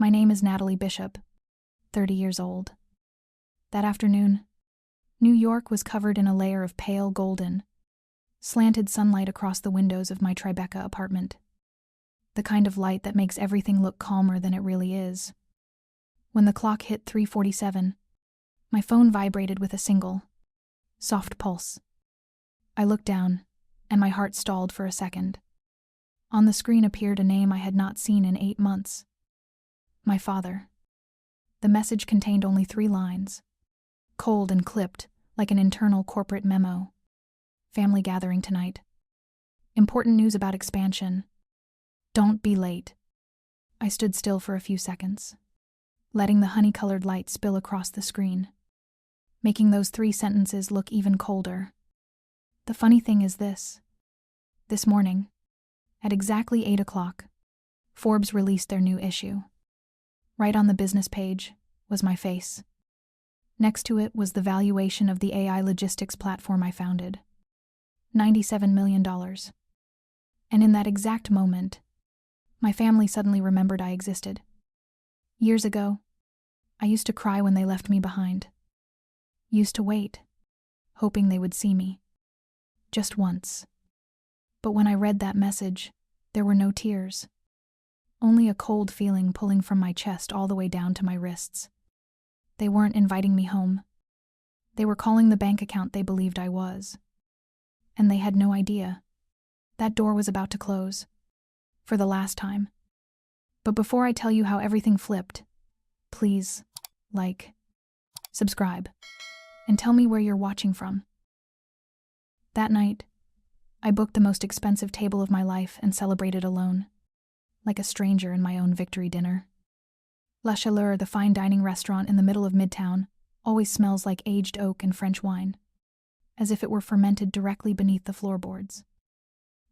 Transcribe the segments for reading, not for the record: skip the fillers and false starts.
My name is Natalie Bishop, 30 years old. That afternoon, New York was covered in a layer of pale golden, slanted sunlight across the windows of my Tribeca apartment. The kind of light that makes everything look calmer than it really is. When the clock hit 3:47, my phone vibrated with a single, soft pulse. I looked down, and my heart stalled for a second. On the screen appeared a name I had not seen in 8 months. My father. The message contained only 3 lines, cold and clipped like an internal corporate memo. Family gathering tonight. Important news about expansion. Don't be late. I stood still for a few seconds, letting the honey-colored light spill across the screen, making those 3 sentences look even colder. The funny thing is this morning, at exactly 8 o'clock, Forbes released their new issue. Right on the business page was my face. Next to it was the valuation of the AI logistics platform I founded. $97 million. And in that exact moment, my family suddenly remembered I existed. Years ago, I used to cry when they left me behind. Used to wait, hoping they would see me. Just once. But when I read that message, there were no tears. Only a cold feeling pulling from my chest all the way down to my wrists. They weren't inviting me home. They were calling the bank account they believed I was. And they had no idea. That door was about to close. For the last time. But before I tell you how everything flipped, please, like, subscribe, and tell me where you're watching from. That night, I booked the most expensive table of my life and celebrated alone, like a stranger in my own victory dinner. La Chaleur, the fine dining restaurant in the middle of Midtown, always smells like aged oak and French wine, as if it were fermented directly beneath the floorboards.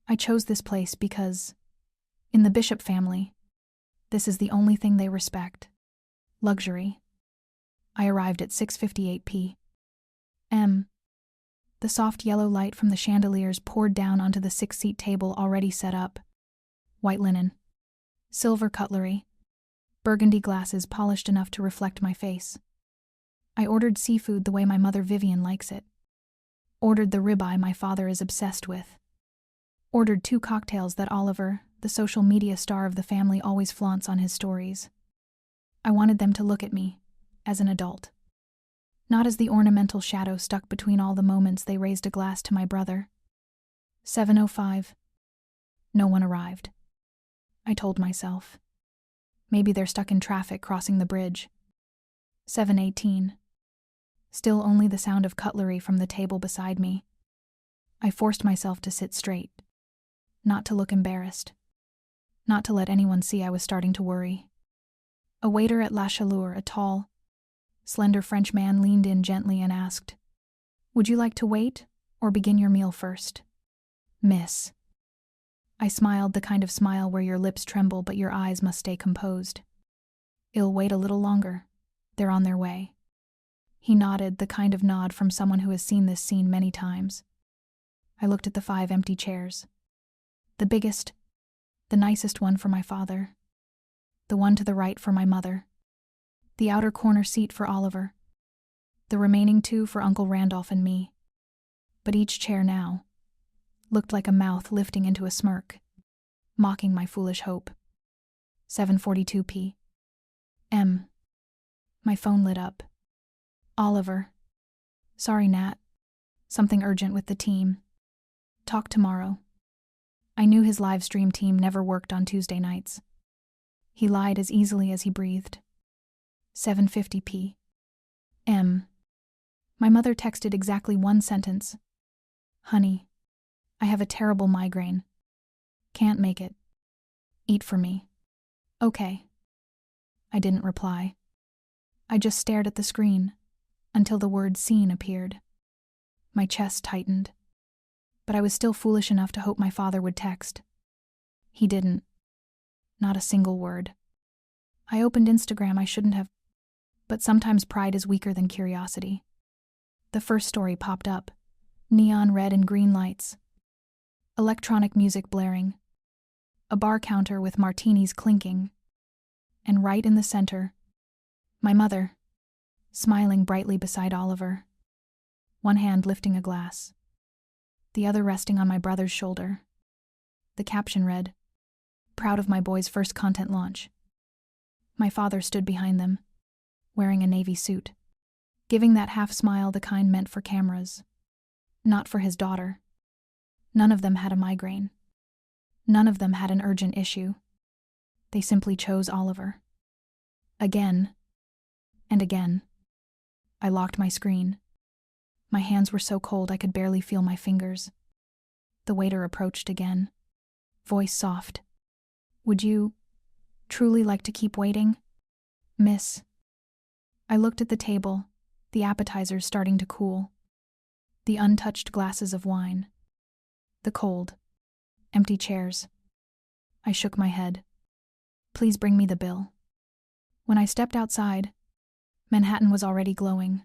I chose this place because, in the Bishop family, this is the only thing they respect. Luxury. I arrived at 6:58 p.m. The soft yellow light from the chandeliers poured down onto the 6-seat table already set up. White linen. Silver cutlery. Burgundy glasses polished enough to reflect my face. I ordered seafood the way my mother Vivian likes it. Ordered the ribeye my father is obsessed with. Ordered 2 cocktails that Oliver, the social media star of the family, always flaunts on his stories. I wanted them to look at me, as an adult. Not as the ornamental shadow stuck between all the moments they raised a glass to my brother. 7:05. No one arrived. I told myself. Maybe they're stuck in traffic crossing the bridge. 7:18. Still only the sound of cutlery from the table beside me. I forced myself to sit straight. Not to look embarrassed. Not to let anyone see I was starting to worry. A waiter at La Chaleur, a tall, slender French man, leaned in gently and asked, "Would you like to wait or begin your meal first, Miss?" I smiled, the kind of smile where your lips tremble but your eyes must stay composed. "I'll wait a little longer. They're on their way." He nodded, the kind of nod from someone who has seen this scene many times. I looked at the 5 empty chairs. The biggest, the nicest one for my father. The one to the right for my mother. The outer corner seat for Oliver. The remaining 2 for Uncle Randolph and me. But each chair now looked like a mouth lifting into a smirk, mocking my foolish hope. 7:42 p.m. My phone lit up. Oliver. "Sorry, Nat. Something urgent with the team. Talk tomorrow." I knew his live stream team never worked on Tuesday nights. He lied as easily as he breathed. 7:50 p.m. My mother texted exactly 1 sentence. "Honey, I have a terrible migraine. Can't make it. Eat for me." "Okay." I didn't reply. I just stared at the screen until the word "seen" appeared. My chest tightened. But I was still foolish enough to hope my father would text. He didn't. Not a single word. I opened Instagram. I shouldn't have. But sometimes pride is weaker than curiosity. The first story popped up. Neon red and green lights. Electronic music blaring. A bar counter with martinis clinking. and right in the center, my mother, smiling brightly beside Oliver, one hand lifting a glass, the other resting on my brother's shoulder. The caption read, "Proud of my boy's first content launch." My father stood behind them, wearing a navy suit, giving that half smile the kind meant for cameras, not for his daughter. None of them had a migraine. None of them had an urgent issue. They simply chose Oliver. Again and again. I locked my screen. My hands were so cold I could barely feel my fingers. The waiter approached again, voice soft. "Would you truly like to keep waiting, miss?" I looked at the table, the appetizers starting to cool, the untouched glasses of wine, the cold, empty chairs. I shook my head. "Please bring me the bill." When I stepped outside, Manhattan was already glowing.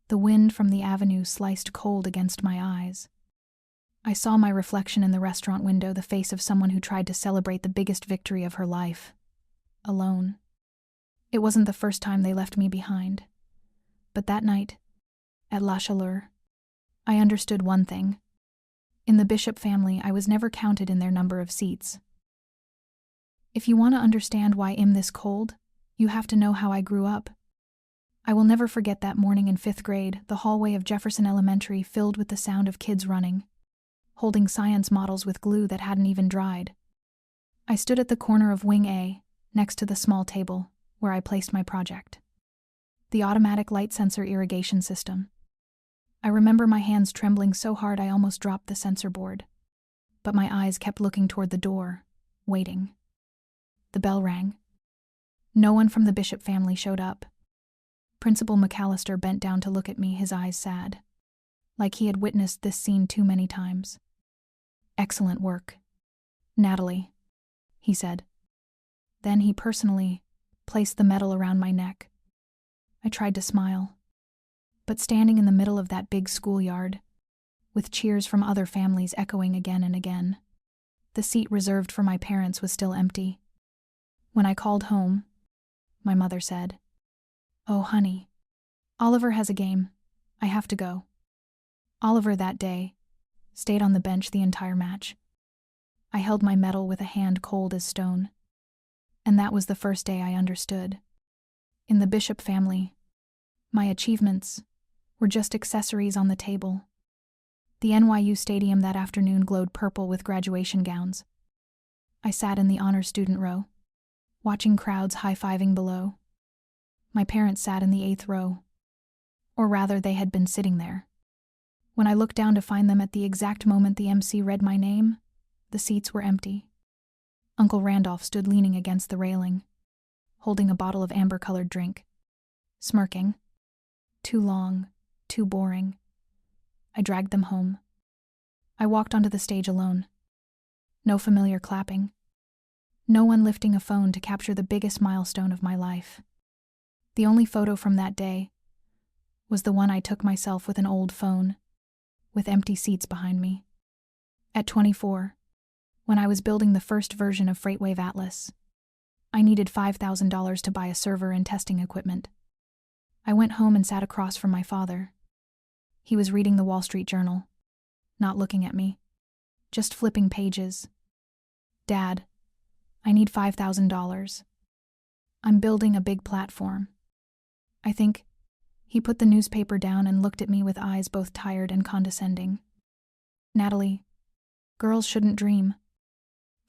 The wind from the avenue sliced cold against my eyes. I saw my reflection in the restaurant window, the face of someone who tried to celebrate the biggest victory of her life. Alone. It wasn't the first time they left me behind. But that night, at La Chaleur, I understood one thing. In the Bishop family, I was never counted in their number of seats. If you want to understand why I'm this cold, you have to know how I grew up. I will never forget that morning in 5th grade, the hallway of Jefferson Elementary filled with the sound of kids running, holding science models with glue that hadn't even dried. I stood at the corner of Wing A, next to the small table, where I placed my project. The automatic light sensor irrigation system. I remember my hands trembling so hard I almost dropped the sensor board. But my eyes kept looking toward the door, waiting. The bell rang. No one from the Bishop family showed up. Principal McAllister bent down to look at me, his eyes sad, like he had witnessed this scene too many times. "Excellent work, Natalie," he said. Then he personally placed the medal around my neck. I tried to smile, but standing in the middle of that big schoolyard, with cheers from other families echoing again and again, the seat reserved for my parents was still empty. When I called home, my mother said, "Oh, honey, Oliver has a game. I have to go." Oliver that day stayed on the bench the entire match. I held my medal with a hand cold as stone. And that was the first day I understood. In the Bishop family, my achievements were just accessories on the table. The NYU stadium that afternoon glowed purple with graduation gowns. I sat in the honor student row, watching crowds high-fiving below. My parents sat in the 8th row. Or rather, they had been sitting there. When I looked down to find them at the exact moment the MC read my name, the seats were empty. Uncle Randolph stood leaning against the railing, holding a bottle of amber-colored drink, smirking. Too long, too boring. I dragged them home. I walked onto the stage alone. No familiar clapping. No one lifting a phone to capture the biggest milestone of my life. The only photo from that day was the one I took myself with an old phone, with empty seats behind me. At 24, when I was building the first version of FreightWave Atlas, I needed $5,000 to buy a server and testing equipment. I went home and sat across from my father. He was reading the Wall Street Journal, not looking at me, just flipping pages. "Dad, I need $5,000. I'm building a big platform." I think he put the newspaper down and looked at me with eyes both tired and condescending. "Natalie, girls shouldn't dream.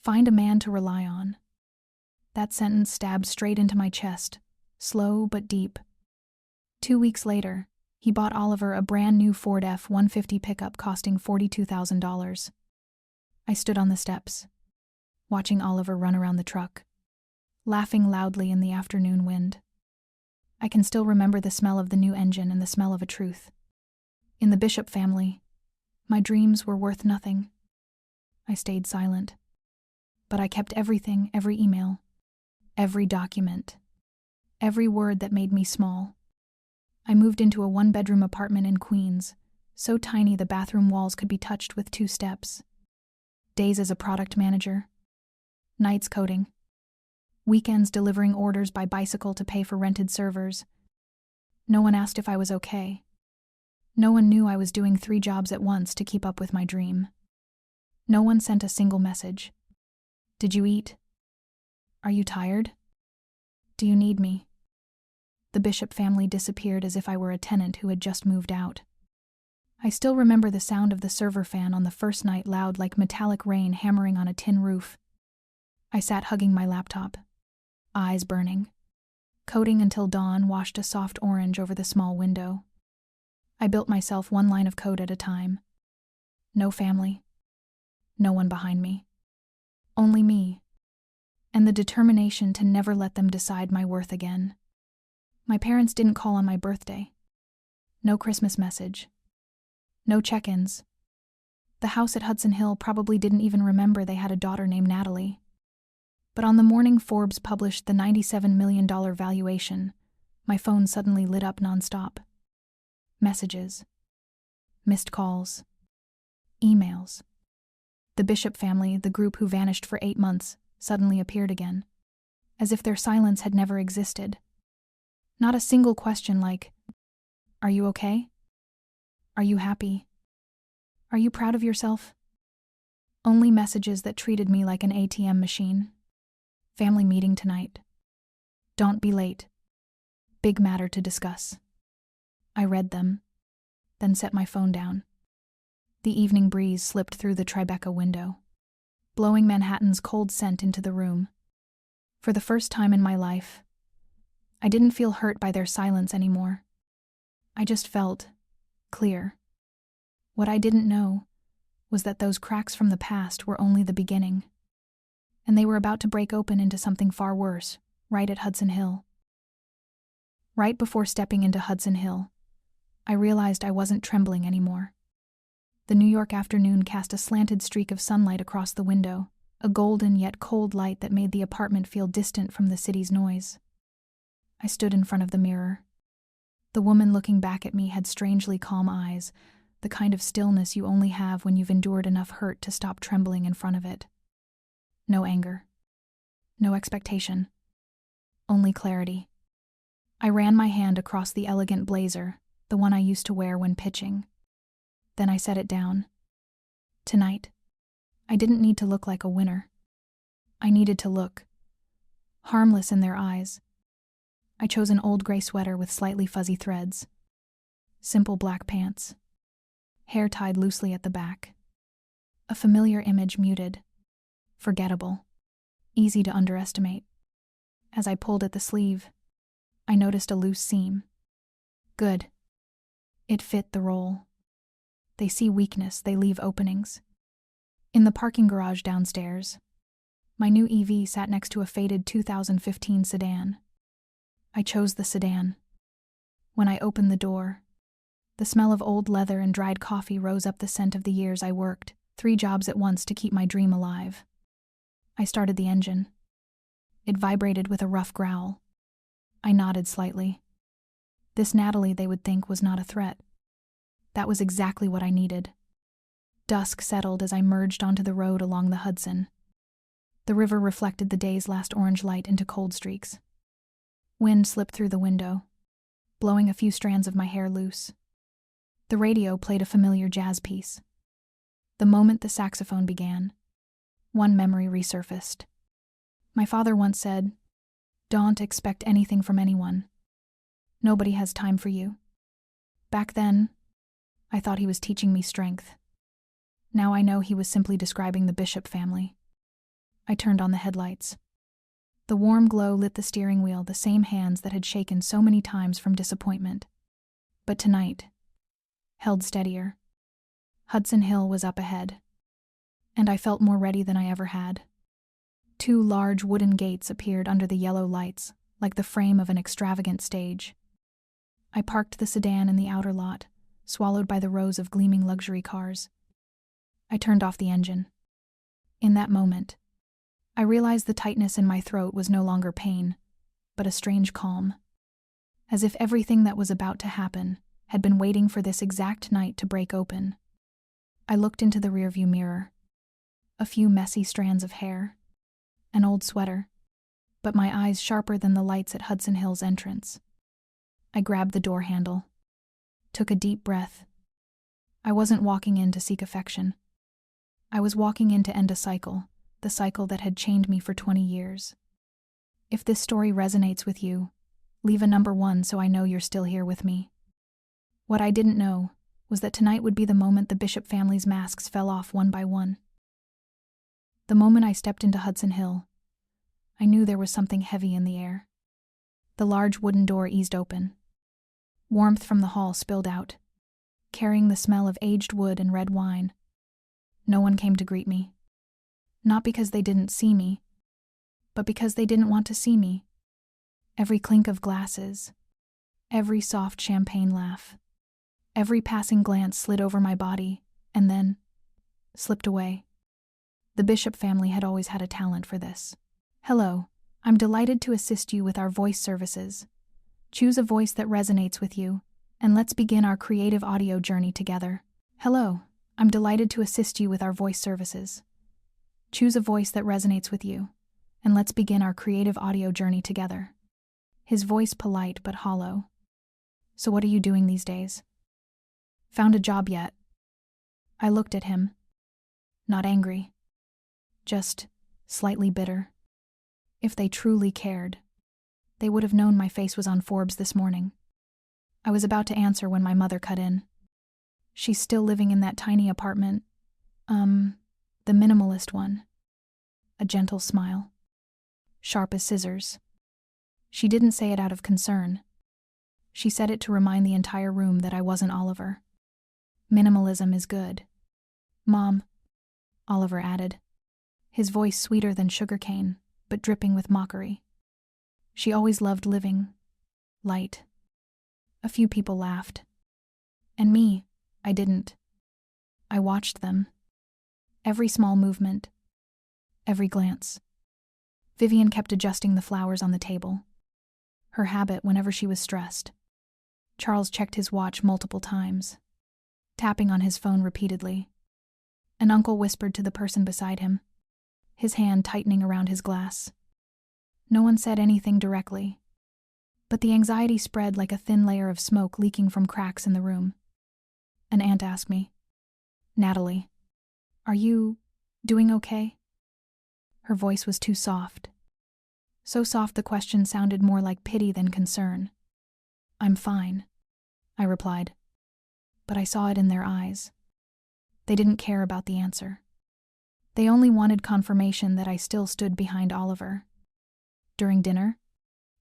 Find a man to rely on." That sentence stabbed straight into my chest, slow but deep. 2 weeks later, he bought Oliver a brand new Ford F-150 pickup costing $42,000. I stood on the steps, watching Oliver run around the truck, laughing loudly in the afternoon wind. I can still remember the smell of the new engine and the smell of a truth. In the Bishop family, my dreams were worth nothing. I stayed silent. But I kept everything, every email, every document, every word that made me small. I moved into a 1-bedroom apartment in Queens, so tiny the bathroom walls could be touched with 2 steps. Days as a product manager. Nights coding. weekends delivering orders by bicycle to pay for rented servers. No one asked if I was okay. No one knew I was doing 3 jobs at once to keep up with my dream. No one sent a single message. Did you eat? Are you tired? Do you need me? The Bishop family disappeared as if I were a tenant who had just moved out. I still remember the sound of the server fan on the first night, loud like metallic rain hammering on a tin roof. I sat hugging my laptop, eyes burning. Coding until dawn washed a soft orange over the small window. I built myself 1 line of code at a time. No family. No one behind me. Only me. And the determination to never let them decide my worth again. My parents didn't call on my birthday. No Christmas message. No check-ins. The house at Hudson Hill probably didn't even remember they had a daughter named Natalie. But on the morning Forbes published the $97 million valuation, my phone suddenly lit up nonstop. Messages. Missed calls. Emails. The Bishop family, the group who vanished for 8 months, suddenly appeared again, as if their silence had never existed. Not a single question like, "Are you okay? Are you happy? Are you proud of yourself?" Only messages that treated me like an ATM machine. Family meeting tonight. Don't be late. Big matter to discuss. I read them, then set my phone down. The evening breeze slipped through the Tribeca window, blowing Manhattan's cold scent into the room. For the first time in my life, I didn't feel hurt by their silence anymore. I just felt clear. What I didn't know was that those cracks from the past were only the beginning, and they were about to break open into something far worse, right at Hudson Hill. Right before stepping into Hudson Hill, I realized I wasn't trembling anymore. The New York afternoon cast a slanted streak of sunlight across the window, a golden yet cold light that made the apartment feel distant from the city's noise. I stood in front of the mirror. The woman looking back at me had strangely calm eyes, the kind of stillness you only have when you've endured enough hurt to stop trembling in front of it. No anger. No expectation. Only clarity. I ran my hand across the elegant blazer, the one I used to wear when pitching. Then I set it down. Tonight, I didn't need to look like a winner. I needed to look harmless in their eyes. I chose an old gray sweater with slightly fuzzy threads, simple black pants, hair tied loosely at the back. A familiar image muted, forgettable, easy to underestimate. As I pulled at the sleeve, I noticed a loose seam. Good. It fit the role. They see weakness, they leave openings. In the parking garage downstairs, my new EV sat next to a faded 2015 sedan. I chose the sedan. When I opened the door, the smell of old leather and dried coffee rose up the scent of the years I worked, 3 jobs at once to keep my dream alive. I started the engine. It vibrated with a rough growl. I nodded slightly. This Natalie, they would think, was not a threat. That was exactly what I needed. Dusk settled as I merged onto the road along the Hudson. The river reflected the day's last orange light into cold streaks. Wind slipped through the window, blowing a few strands of my hair loose. The radio played a familiar jazz piece. The moment the saxophone began, one memory resurfaced. My father once said, "Don't expect anything from anyone. Nobody has time for you." Back then, I thought he was teaching me strength. Now I know he was simply describing the Bishop family. I turned on the headlights. The warm glow lit the steering wheel, the same hands that had shaken so many times from disappointment. But tonight, held steadier. Hudson Hill was up ahead, and I felt more ready than I ever had. 2 large wooden gates appeared under the yellow lights, like the frame of an extravagant stage. I parked the sedan in the outer lot, swallowed by the rows of gleaming luxury cars. I turned off the engine. In that moment, I realized the tightness in my throat was no longer pain, but a strange calm, as if everything that was about to happen had been waiting for this exact night to break open. I looked into the rearview mirror. A few messy strands of hair, an old sweater, but my eyes sharper than the lights at Hudson Hill's entrance. I grabbed the door handle, took a deep breath. I wasn't walking in to seek affection. I was walking in to end a cycle, the cycle that had chained me for 20 years. If this story resonates with you, leave a number 1 so I know you're still here with me. What I didn't know was that tonight would be the moment the Bishop family's masks fell off one by one. The moment I stepped into Hudson Hill, I knew there was something heavy in the air. The large wooden door eased open. Warmth from the hall spilled out, carrying the smell of aged wood and red wine. No one came to greet me. Not because they didn't see me, but because they didn't want to see me. Every clink of glasses, every soft champagne laugh, every passing glance slid over my body and then slipped away. The Bishop family had always had a talent for this. Hello, I'm delighted to assist you with our voice services. Choose a voice that resonates with you, and let's begin our creative audio journey together. Hello, I'm delighted to assist you with our voice services. Choose a voice that resonates with you, and let's begin our creative audio journey together. His voice polite but hollow. So what are you doing these days? Found a job yet? I looked at him. Not angry. Just slightly bitter. If they truly cared, they would have known my face was on Forbes this morning. I was about to answer when my mother cut in. She's still living in that tiny apartment. The minimalist one. A gentle smile. Sharp as scissors. She didn't say it out of concern. She said it to remind the entire room that I wasn't Oliver. Minimalism is good. Mom, Oliver added, his voice sweeter than sugarcane, but dripping with mockery. She always loved living. Light. A few people laughed. And me, I didn't. I watched them. Every small movement. Every glance. Vivian kept adjusting the flowers on the table. Her habit whenever she was stressed. Charles checked his watch multiple times, tapping on his phone repeatedly. An uncle whispered to the person beside him, his hand tightening around his glass. No one said anything directly, but the anxiety spread like a thin layer of smoke leaking from cracks in the room. An aunt asked me, "Natalie, are you doing okay?" Her voice was too soft. So soft the question sounded more like pity than concern. "I'm fine," I replied, but I saw it in their eyes. They didn't care about the answer. They only wanted confirmation that I still stood behind Oliver. During dinner,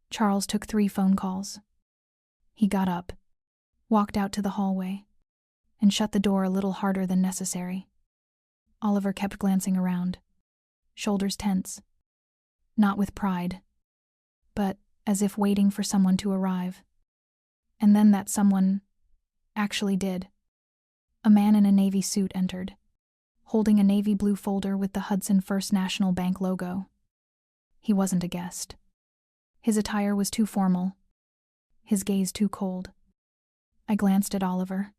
Charles took 3 phone calls. He got up, walked out to the hallway, and shut the door a little harder than necessary. Oliver kept glancing around, shoulders tense. Not with pride, but as if waiting for someone to arrive. And then that someone actually did. A man in a navy suit entered, holding a navy blue folder with the Hudson First National Bank logo. He wasn't a guest. His attire was too formal, his gaze too cold. I glanced at Oliver.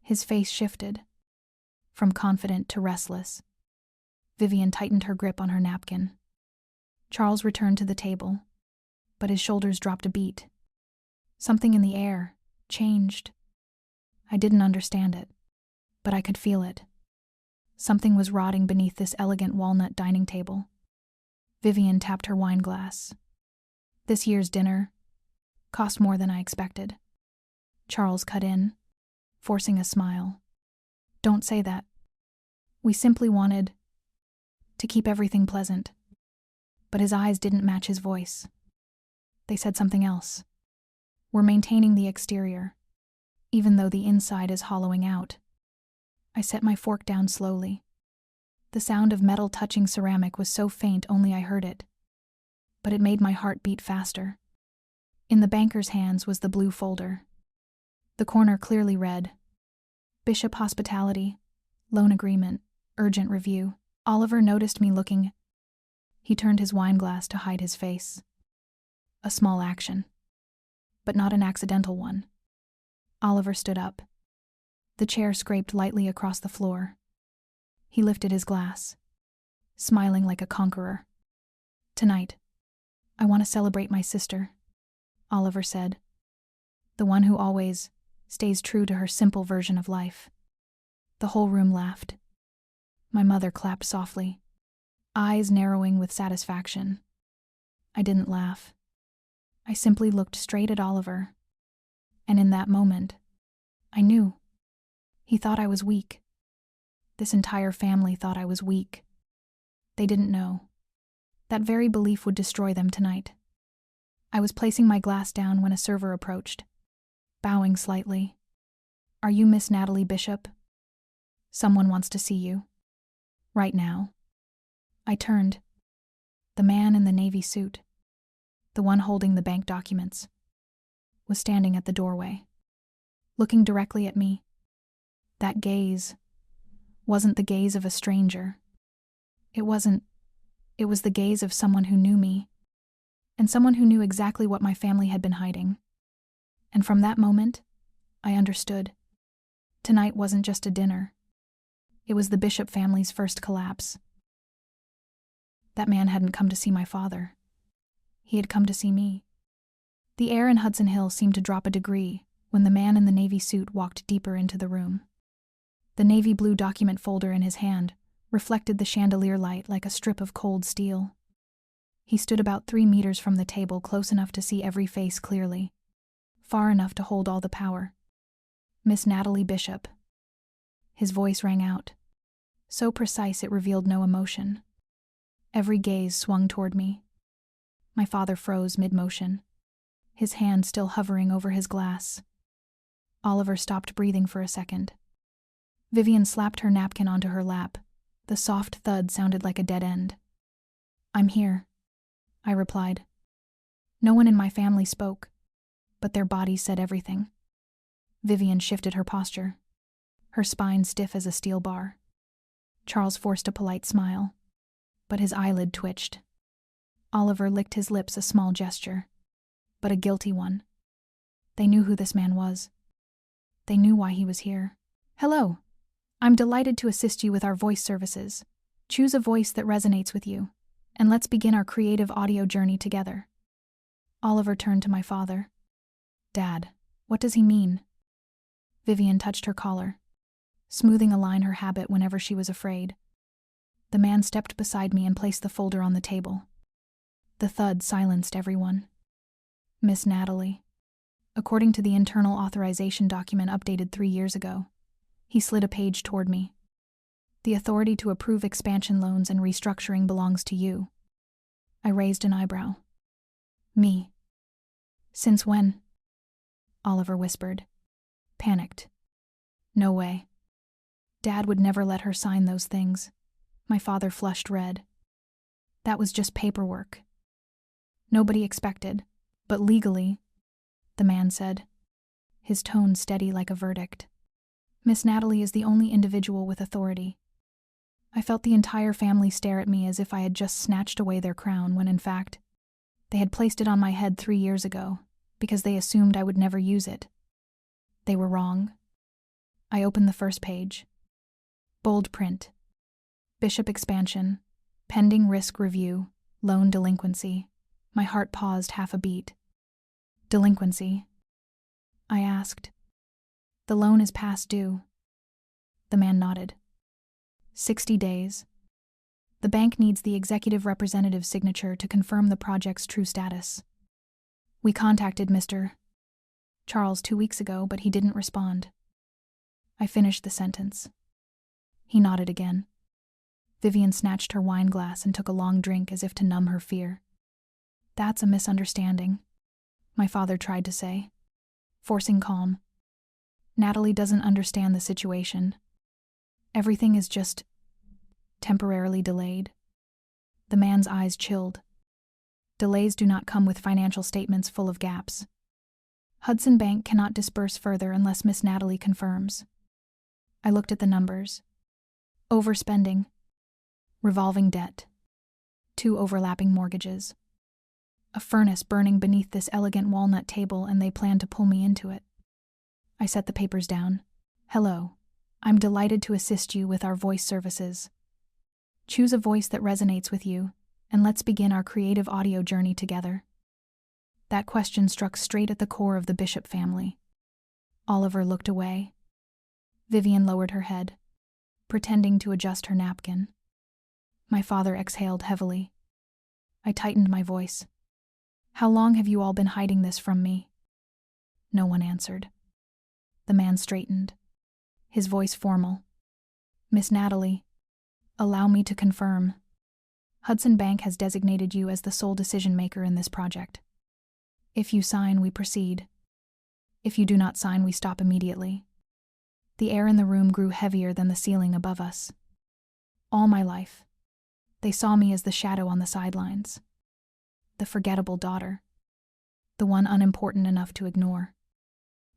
His face shifted, from confident to restless. Vivian tightened her grip on her napkin. Charles returned to the table, but his shoulders dropped a beat. Something in the air changed. I didn't understand it, but I could feel it. Something was rotting beneath this elegant walnut dining table. Vivian tapped her wine glass. This year's dinner cost more than I expected. Charles cut in, forcing a smile. "Don't say that. We simply wanted to keep everything pleasant." But his eyes didn't match his voice. They said something else. "We're maintaining the exterior, even though the inside is hollowing out." I set my fork down slowly. The sound of metal touching ceramic was so faint only I heard it. But it made my heart beat faster. In the banker's hands was the blue folder. The corner clearly read, "Bishop Hospitality, Loan Agreement, Urgent Review." Oliver noticed me looking. He turned his wineglass to hide his face. A small action, but not an accidental one. Oliver stood up. The chair scraped lightly across the floor. He lifted his glass, smiling like a conqueror. "Tonight, "I want to celebrate my sister," Oliver said. "The one who always stays true to her simple version of life." The whole room laughed. My mother clapped softly, eyes narrowing with satisfaction. I didn't laugh. I simply looked straight at Oliver. And in that moment, I knew. He thought I was weak. This entire family thought I was weak. They didn't know. That very belief would destroy them tonight. I was placing my glass down when a server approached, bowing slightly. "Are you Miss Natalie Bishop? Someone wants to see you. Right now." I turned. The man in the navy suit, the one holding the bank documents, was standing at the doorway, looking directly at me. That gaze wasn't the gaze of a stranger. It was the gaze of someone who knew me, and someone who knew exactly what my family had been hiding. And from that moment, I understood. Tonight wasn't just a dinner. It was the Bishop family's first collapse. That man hadn't come to see my father. He had come to see me. The air in Hudson Hill seemed to drop a degree when the man in the navy suit walked deeper into the room. The navy blue document folder in his hand reflected the chandelier light like a strip of cold steel. He stood about 3 meters from the table, close enough to see every face clearly, far enough to hold all the power. "Miss Natalie Bishop." His voice rang out, so precise it revealed no emotion. Every gaze swung toward me. My father froze mid-motion, his hand still hovering over his glass. Oliver stopped breathing for a second. Vivian slapped her napkin onto her lap. The soft thud sounded like a dead end. "I'm here," I replied. No one in my family spoke, but their bodies said everything. Vivian shifted her posture, her spine stiff as a steel bar. Charles forced a polite smile, but his eyelid twitched. Oliver licked his lips, a small gesture, but a guilty one. They knew who this man was. They knew why he was here. "Hello. I'm delighted to assist you with our voice services. Choose a voice that resonates with you, and let's begin our creative audio journey together." Oliver turned to my father. "Dad, what does he mean?" Vivian touched her collar, smoothing a line her habit whenever she was afraid. The man stepped beside me and placed the folder on the table. The thud silenced everyone. "Miss Natalie." According to the internal authorization document updated 3 years ago, he slid a page toward me. "The authority to approve expansion loans and restructuring belongs to you." I raised an eyebrow. "Me? Since when?" Oliver whispered, panicked. "No way. Dad would never let her sign those things." My father flushed red. "That was just paperwork. Nobody expected, but legally," the man said, his tone steady like a verdict. "Miss Natalie is the only individual with authority." I felt the entire family stare at me as if I had just snatched away their crown, when in fact, they had placed it on my head 3 years ago because they assumed I would never use it. They were wrong. I opened the first page. Bold print. Bishop expansion. Pending risk review. Loan delinquency. My heart paused half a beat. "Delinquency?" I asked. "The loan is past due." The man nodded. 60 days. The bank needs the executive representative's signature to confirm the project's true status. "We contacted Mr. Charles 2 weeks ago, but he didn't respond." I finished the sentence. He nodded again. Vivian snatched her wine glass and took a long drink as if to numb her fear. "That's a misunderstanding," my father tried to say, forcing calm. "Natalie doesn't understand the situation. Everything is just temporarily delayed." The man's eyes chilled. "Delays do not come with financial statements full of gaps. Hudson Bank cannot disperse further unless Miss Natalie confirms." I looked at the numbers. Overspending. Revolving debt. 2 overlapping mortgages. A furnace burning beneath this elegant walnut table, and they planned to pull me into it. I set the papers down. "Hello. I'm delighted to assist you with our voice services. Choose a voice that resonates with you, and let's begin our creative audio journey together. That question struck straight at the core of the Bishop family. Oliver looked away. Vivian lowered her head, pretending to adjust her napkin. My father exhaled heavily. I tightened my voice. How long have you all been hiding this from me? No one answered. The man straightened, his voice formal. Miss Natalie, allow me to confirm. Hudson Bank has designated you as the sole decision-maker in this project. If you sign, we proceed. If you do not sign, we stop immediately. The air in the room grew heavier than the ceiling above us. All my life, they saw me as the shadow on the sidelines. The forgettable daughter. The one unimportant enough to ignore.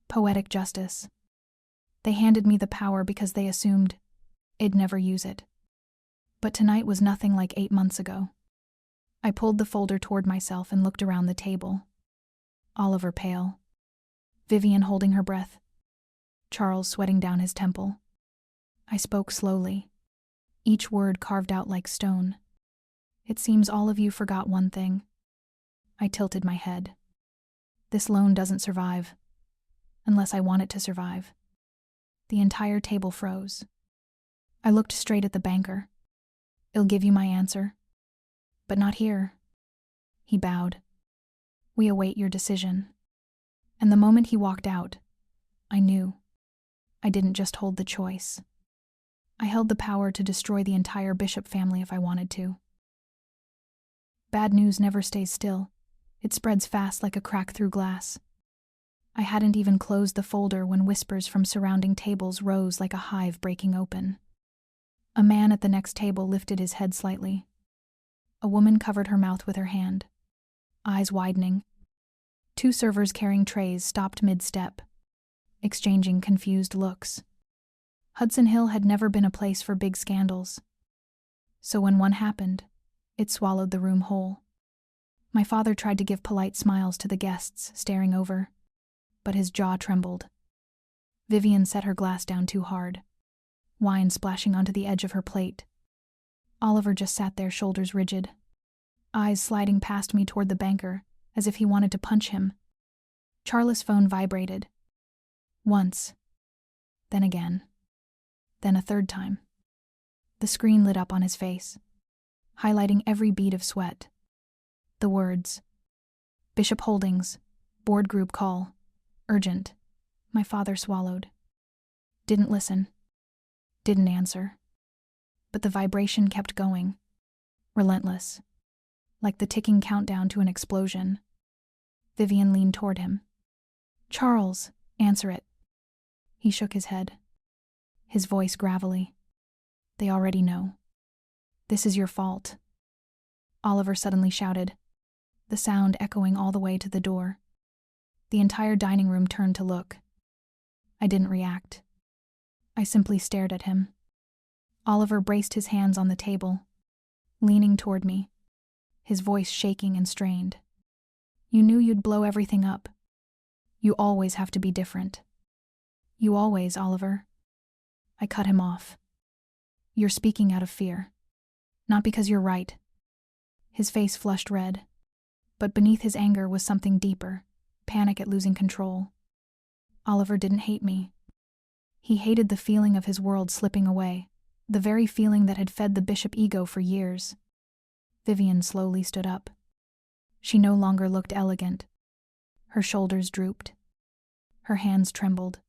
Poetic justice. They handed me the power because they assumed I'd never use it. But tonight was nothing like 8 months ago. I pulled the folder toward myself and looked around the table. Oliver pale. Vivian holding her breath. Charles sweating down his temple. I spoke slowly, each word carved out like stone. It seems all of you forgot one thing. I tilted my head. This loan doesn't survive, unless I want it to survive. The entire table froze. I looked straight at the banker. I'll give you my answer. But not here. He bowed. We await your decision. And the moment he walked out, I knew. I didn't just hold the choice. I held the power to destroy the entire Bishop family if I wanted to. Bad news never stays still. It spreads fast like a crack through glass. I hadn't even closed the folder when whispers from surrounding tables rose like a hive breaking open. A man at the next table lifted his head slightly. A woman covered her mouth with her hand, eyes widening. 2 servers carrying trays stopped mid-step, exchanging confused looks. Hudson Hill had never been a place for big scandals. So when one happened, it swallowed the room whole. My father tried to give polite smiles to the guests staring over, but his jaw trembled. Vivian set her glass down too hard, wine splashing onto the edge of her plate. Oliver just sat there, shoulders rigid, eyes sliding past me toward the banker, as if he wanted to punch him. Charles' phone vibrated. Once. Then again. Then a third time. The screen lit up on his face, highlighting every bead of sweat. The words. Bishop Holdings. Board group call. Urgent. My father swallowed. Didn't listen. Didn't answer. But the vibration kept going. Relentless. Like the ticking countdown to an explosion. Vivian leaned toward him. Charles, answer it. He shook his head. His voice gravelly. They already know. This is your fault. Oliver suddenly shouted, the sound echoing all the way to the door. The entire dining room turned to look. I didn't react. I simply stared at him. Oliver braced his hands on the table, leaning toward me, his voice shaking and strained. You knew you'd blow everything up. You always have to be different. You always, Oliver. I cut him off. You're speaking out of fear. Not because you're right. His face flushed red, but beneath his anger was something deeper, panic at losing control. Oliver didn't hate me. He hated the feeling of his world slipping away, the very feeling that had fed the Bishop ego for years. Vivian slowly stood up. She no longer looked elegant. Her shoulders drooped. Her hands trembled.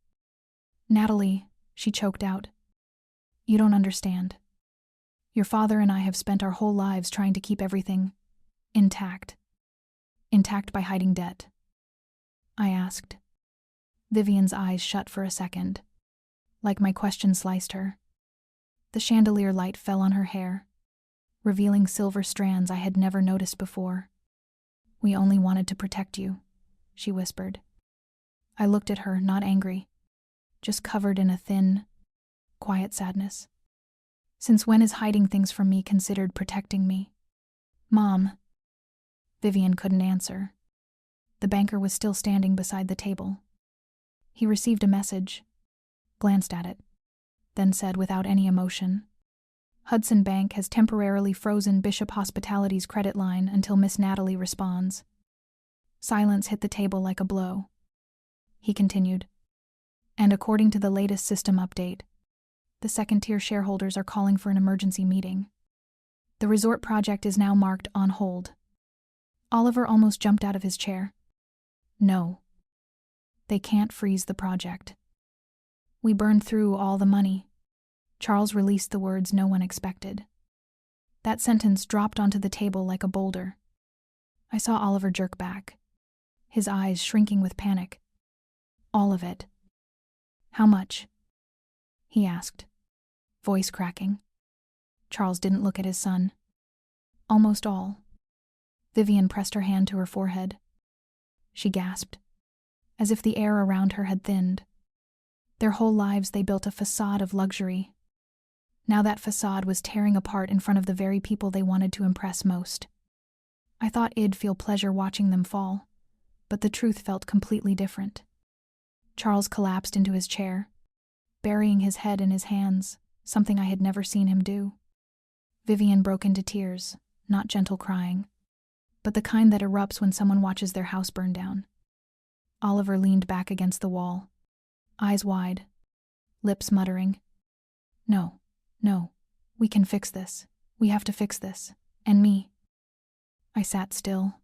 Natalie, she choked out. You don't understand. Your father and I have spent our whole lives trying to keep everything intact. Intact by hiding debt. I asked. Vivian's eyes shut for a second, like my question sliced her. The chandelier light fell on her hair, revealing silver strands I had never noticed before. We only wanted to protect you, she whispered. I looked at her, not angry, just covered in a thin, quiet sadness. Since when is hiding things from me considered protecting me? Mom. Vivian couldn't answer. The banker was still standing beside the table. He received a message, glanced at it, then said without any emotion, Hudson Bank has temporarily frozen Bishop Hospitality's credit line until Miss Natalie responds. Silence hit the table like a blow. He continued. And according to the latest system update, the second-tier shareholders are calling for an emergency meeting. The resort project is now marked on hold. Oliver almost jumped out of his chair. No. They can't freeze the project. We burned through all the money. Charles released the words no one expected. That sentence dropped onto the table like a boulder. I saw Oliver jerk back, his eyes shrinking with panic. All of it. How much? He asked, voice cracking. Charles didn't look at his son. Almost all. Vivian pressed her hand to her forehead. She gasped, as if the air around her had thinned. Their whole lives they built a facade of luxury. Now that facade was tearing apart in front of the very people they wanted to impress most. I thought I'd feel pleasure watching them fall, but the truth felt completely different. Charles collapsed into his chair, burying his head in his hands, something I had never seen him do. Vivian broke into tears, not gentle crying, but the kind that erupts when someone watches their house burn down. Oliver leaned back against the wall, eyes wide, lips muttering, No, we can fix this. We have to fix this. And me. I sat still,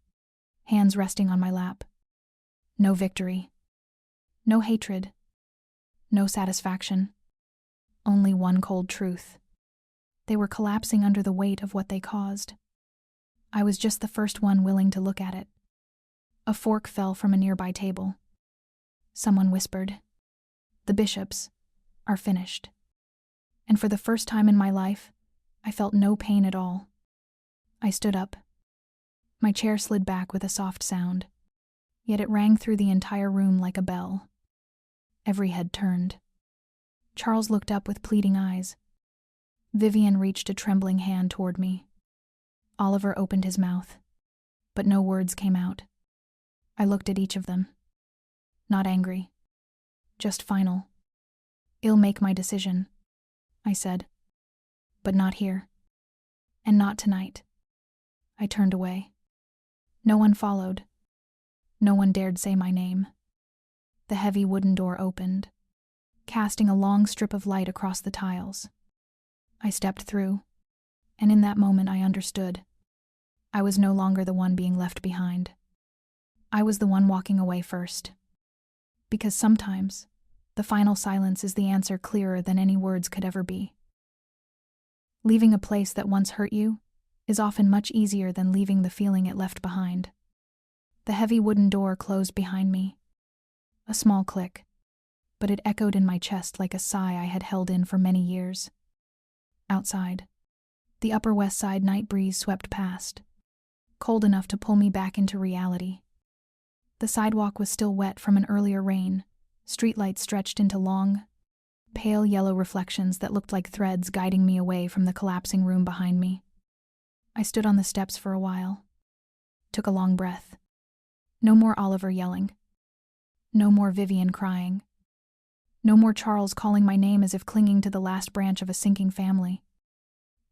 hands resting on my lap. No victory. No hatred. No satisfaction. Only one cold truth. They were collapsing under the weight of what they caused. I was just the first one willing to look at it. A fork fell from a nearby table. Someone whispered, "The Bishops are finished." And for the first time in my life, I felt no pain at all. I stood up. My chair slid back with a soft sound, yet it rang through the entire room like a bell. Every head turned. Charles looked up with pleading eyes. Vivian reached a trembling hand toward me. Oliver opened his mouth, but no words came out. I looked at each of them. Not angry, just final. "I'll make my decision," I said. "But not here. And not tonight." I turned away. No one followed. No one dared say my name. The heavy wooden door opened, casting a long strip of light across the tiles. I stepped through, and in that moment I understood. I was no longer the one being left behind. I was the one walking away first. Because sometimes, the final silence is the answer clearer than any words could ever be. Leaving a place that once hurt you is often much easier than leaving the feeling it left behind. The heavy wooden door closed behind me. A small click, but it echoed in my chest like a sigh I had held in for many years. Outside, the Upper West Side night breeze swept past, cold enough to pull me back into reality. The sidewalk was still wet from an earlier rain. Streetlights stretched into long, pale yellow reflections that looked like threads guiding me away from the collapsing room behind me. I stood on the steps for a while, took a long breath. No more Oliver yelling. No more Vivian crying. No more Charles calling my name as if clinging to the last branch of a sinking family.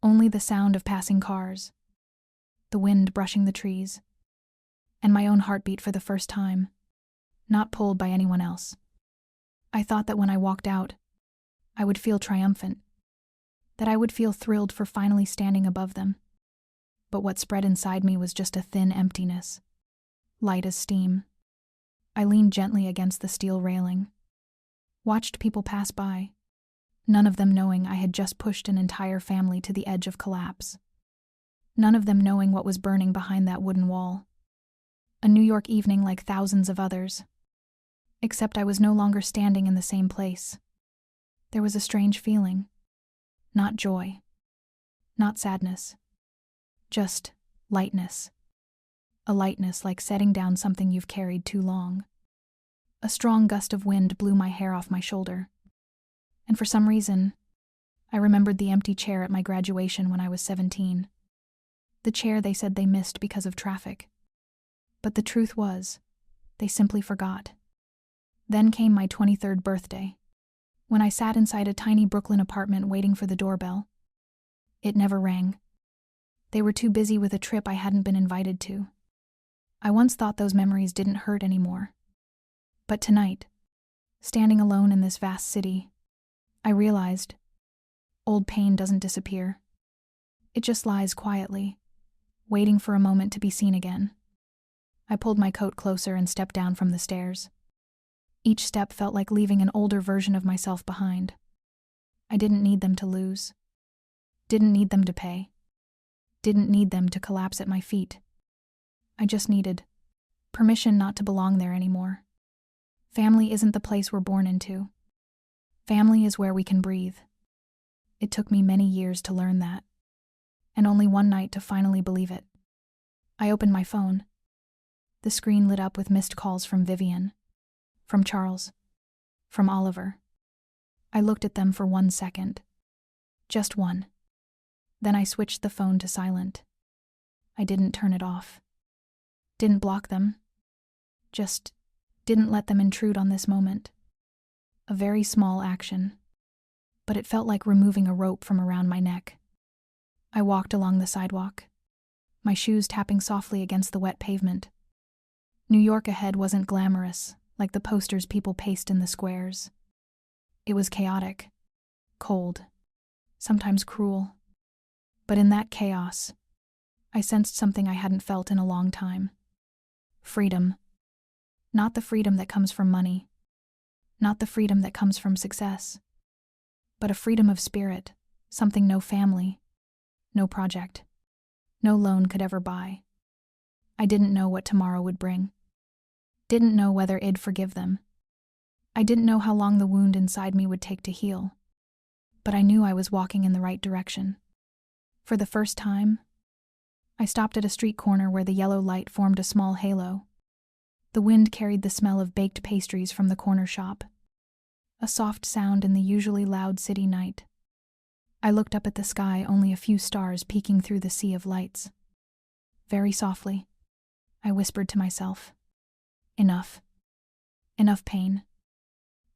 Only the sound of passing cars, the wind brushing the trees, and my own heartbeat for the first time, not pulled by anyone else. I thought that when I walked out, I would feel triumphant, that I would feel thrilled for finally standing above them. But what spread inside me was just a thin emptiness, light as steam. I leaned gently against the steel railing, watched people pass by, none of them knowing I had just pushed an entire family to the edge of collapse. None of them knowing what was burning behind that wooden wall. A New York evening like thousands of others. Except I was no longer standing in the same place. There was a strange feeling. Not joy. Not sadness. Just lightness. A lightness like setting down something you've carried too long. A strong gust of wind blew my hair off my shoulder. And for some reason, I remembered the empty chair at my graduation when I was 17. The chair they said they missed because of traffic. But the truth was, they simply forgot. Then came my 23rd birthday, when I sat inside a tiny Brooklyn apartment waiting for the doorbell. It never rang. They were too busy with a trip I hadn't been invited to. I once thought those memories didn't hurt anymore. But tonight, standing alone in this vast city, I realized old pain doesn't disappear. It just lies quietly, waiting for a moment to be seen again. I pulled my coat closer and stepped down from the stairs. Each step felt like leaving an older version of myself behind. I didn't need them to lose. Didn't need them to pay. Didn't need them to collapse at my feet. I just needed permission not to belong there anymore. Family isn't the place we're born into. Family is where we can breathe. It took me many years to learn that, and only one night to finally believe it. I opened my phone. The screen lit up with missed calls from Vivian, from Charles, from Oliver. I looked at them for 1 second. Just one. Then I switched the phone to silent. I didn't turn it off. Didn't block them. Just didn't let them intrude on this moment. A very small action, but it felt like removing a rope from around my neck. I walked along the sidewalk, my shoes tapping softly against the wet pavement. New York ahead wasn't glamorous, like the posters people pasted in the squares. It was chaotic, cold, sometimes cruel. But in that chaos, I sensed something I hadn't felt in a long time. Freedom. Not the freedom that comes from money. Not the freedom that comes from success. But a freedom of spirit, something no family, no project, no loan could ever buy. I didn't know what tomorrow would bring. Didn't know whether I'd forgive them. I didn't know how long the wound inside me would take to heal. But I knew I was walking in the right direction. For the first time, I stopped at a street corner where the yellow light formed a small halo. The wind carried the smell of baked pastries from the corner shop, a soft sound in the usually loud city night. I looked up at the sky, only a few stars peeking through the sea of lights. Very softly, I whispered to myself, enough. Enough pain.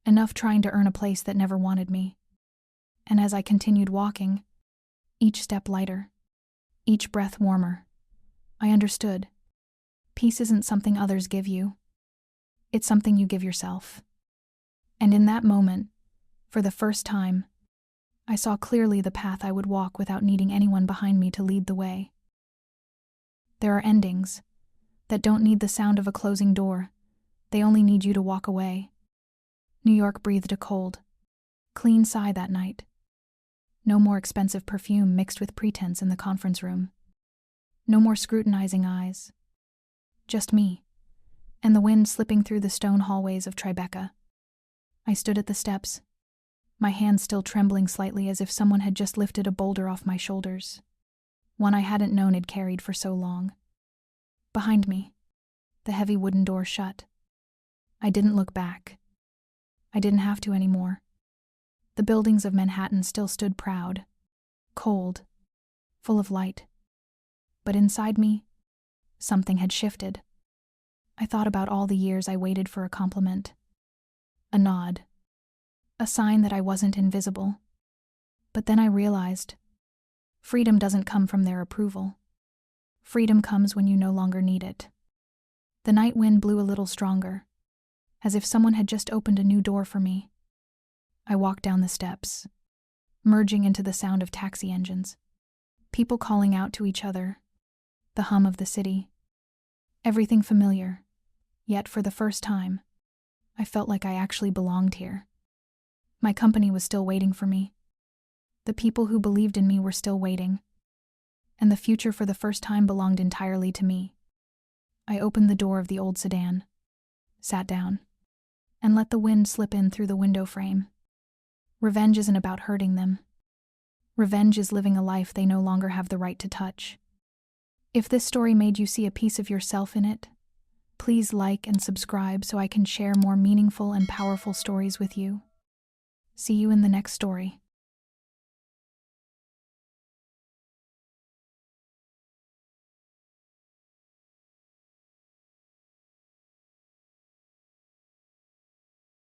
Enough trying to earn a place that never wanted me. And as I continued walking, each step lighter, each breath warmer, I understood. Peace isn't something others give you. It's something you give yourself. And in that moment, for the first time, I saw clearly the path I would walk without needing anyone behind me to lead the way. There are endings that don't need the sound of a closing door. They only need you to walk away. New York breathed a cold, clean sigh that night. No more expensive perfume mixed with pretense in the conference room. No more scrutinizing eyes. Just me, and the wind slipping through the stone hallways of Tribeca. I stood at the steps, my hands still trembling slightly as if someone had just lifted a boulder off my shoulders, one I hadn't known I'd carried for so long. Behind me, the heavy wooden door shut. I didn't look back. I didn't have to anymore. The buildings of Manhattan still stood proud, cold, full of light. But inside me, something had shifted. I thought about all the years I waited for a compliment. A nod. A sign that I wasn't invisible. But then I realized, freedom doesn't come from their approval. Freedom comes when you no longer need it. The night wind blew a little stronger, as if someone had just opened a new door for me. I walked down the steps, merging into the sound of taxi engines, people calling out to each other, the hum of the city. Everything familiar, yet for the first time, I felt like I actually belonged here. My company was still waiting for me. The people who believed in me were still waiting, and the future for the first time belonged entirely to me. I opened the door of the old sedan, sat down, and let the wind slip in through the window frame. Revenge isn't about hurting them. Revenge is living a life they no longer have the right to touch. If this story made you see a piece of yourself in it, please like and subscribe so I can share more meaningful and powerful stories with you. See you in the next story.